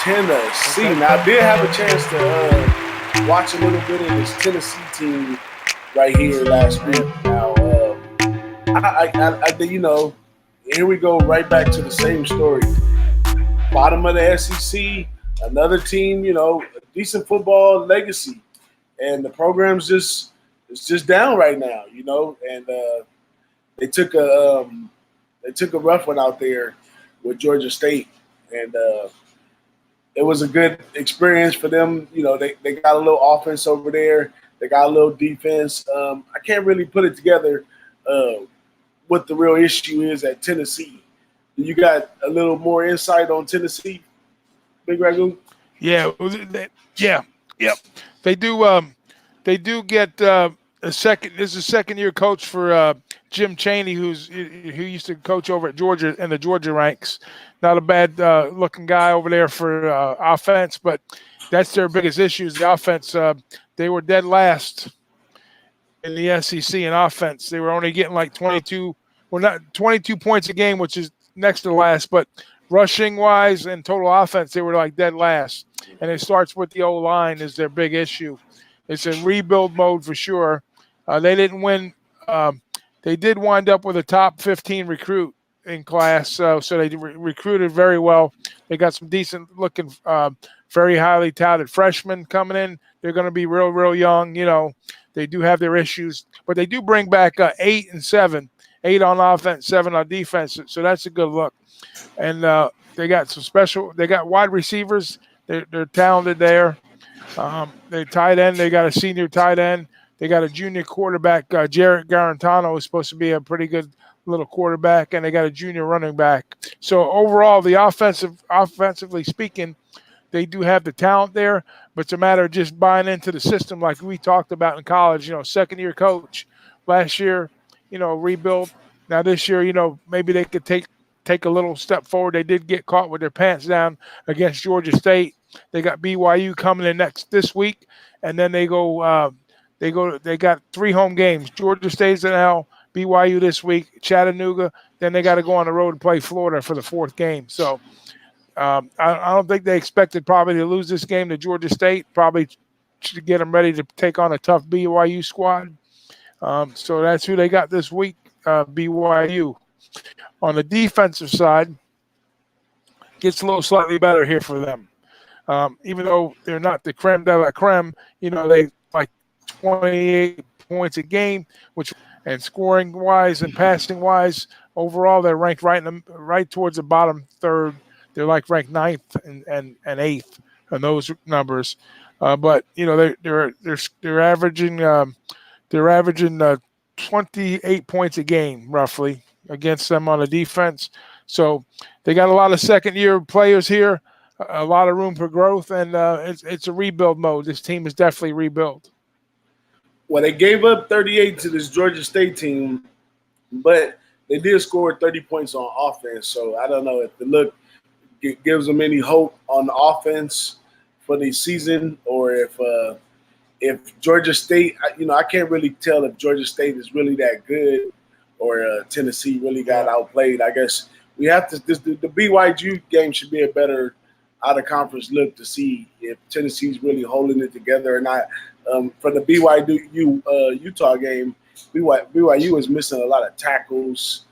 Tennessee. Okay. Now, I did have a chance to watch a little bit of this Tennessee team right here last week. Now, here we go right back to the same story. Bottom of the SEC, another team, a decent football legacy, and the program's just down right now, and they took a rough one out there with Georgia State, and it was a good experience for them. They got a little offense over there. They got a little defense. I can't really put it together what the real issue is at Tennessee. You got a little more insight on Tennessee, BigRagoo? Yeah, yeah, yep. They do. They do get a second. This is a second-year coach for Jim Chaney, who used to coach over at Georgia in the Georgia ranks. Not a bad looking guy over there for offense, but that's their biggest issue is the offense. They were dead last in the SEC in offense. They were only getting like 22, well, not 22 points a game, which is next to last, but rushing wise and total offense, they were like dead last. And it starts with the O-line is their big issue. It's a rebuild mode for sure. They didn't win. They did wind up with a top 15 recruit in class, so they recruited very well. They got some decent looking, very highly touted freshmen coming in. They're going to be real young. They do have their issues, but they do bring back 8 and 7, 8 on offense, 7 on defense. So that's a good look. And they got some special. They got wide receivers. They're talented there. They tight end. They got a senior tight end. They got a junior quarterback. Jarrett Garantano is supposed to be a pretty good little quarterback, and they got a junior running back. So overall, the offensively speaking, they do have the talent there, but it's a matter of just buying into the system like we talked about in college. Second-year coach. Last year, rebuild. Now this year, maybe they could take a little step forward. They did get caught with their pants down against Georgia State. They got BYU coming in this week, and then they got 3 home games. Georgia State's in L, BYU this week, Chattanooga. Then they got to go on the road and play Florida for the 4th game. So I don't think they expected probably to lose this game to Georgia State, probably to get them ready to take on a tough BYU squad. So that's who they got this week, BYU. On the defensive side, gets a little slightly better here for them. Even though they're not the creme de la creme, they like 28 points a game, and scoring wise and passing wise, overall they're ranked right towards the bottom third. They're like ranked 9th and 8th on those numbers. But they're averaging 28 points a game roughly against them on the defense. So they got a lot of second-year players here, a lot of room for growth, and it's a rebuild mode. This team is definitely rebuilt. Well, they gave up 38 to this Georgia State team, but they did score 30 points on offense. So I don't know if it gives them any hope on the offense for the season, or if Georgia State, I can't really tell if Georgia State is really that good or Tennessee really got outplayed. I guess we have to. The BYU game should be a better out-of-conference look to see if Tennessee's really holding it together or not. For the BYU Utah game, BYU is missing a lot of tackles,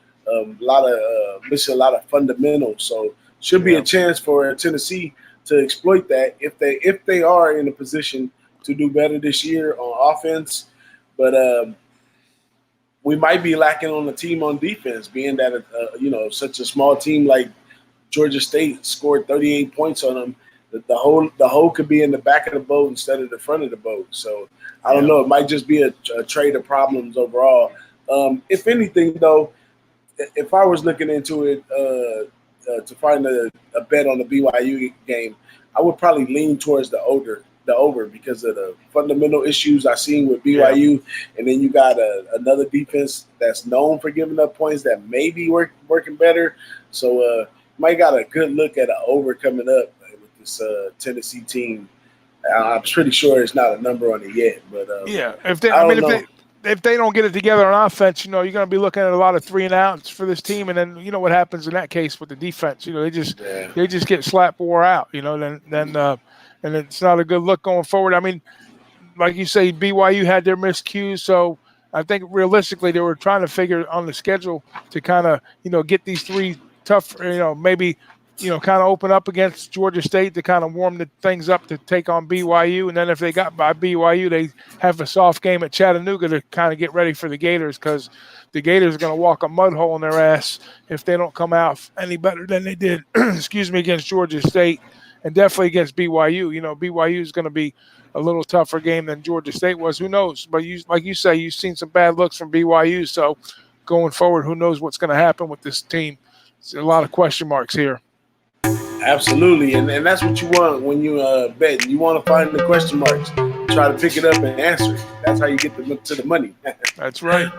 missing a lot of fundamentals. So should be a chance for Tennessee to exploit that if they are in a position to do better this year on offense. But we might be lacking on the team on defense, being that such a small team like Georgia State scored 38 points on them. The hole could be in the back of the boat instead of the front of the boat. So I don't know. It might just be a trade of problems overall. If anything, though, if I was looking into it to find a bet on the BYU game, I would probably lean towards the over because of the fundamental issues I seen with BYU, and then you got another defense that's known for giving up points that may be working better. So might got a good look at an over coming up with this Tennessee team. I'm pretty sure it's not a number on it yet, but if they don't get it together on offense, you're going to be looking at a lot of 3 and outs for this team, and then what happens in that case with the defense. They just get slapped, wore out. And it's not a good look going forward. I mean, like you say, BYU had their missed cues, so I think realistically they were trying to figure on the schedule to kind of get these 3 tough, maybe kind of open up against Georgia State to kind of warm the things up to take on BYU, and then if they got by BYU, they have a soft game at Chattanooga to kind of get ready for the Gators, because the Gators are going to walk a mud hole in their ass if they don't come out any better than they did, against Georgia State, and definitely against BYU. BYU is going to be a little tougher game than Georgia State was. Who knows? But like you say, you've seen some bad looks from BYU. So going forward, who knows what's going to happen with this team? There's a lot of question marks here. Absolutely, and that's what you want when you bet. You want to find the question marks, try to pick it up and answer it. That's how you get to the money. That's right.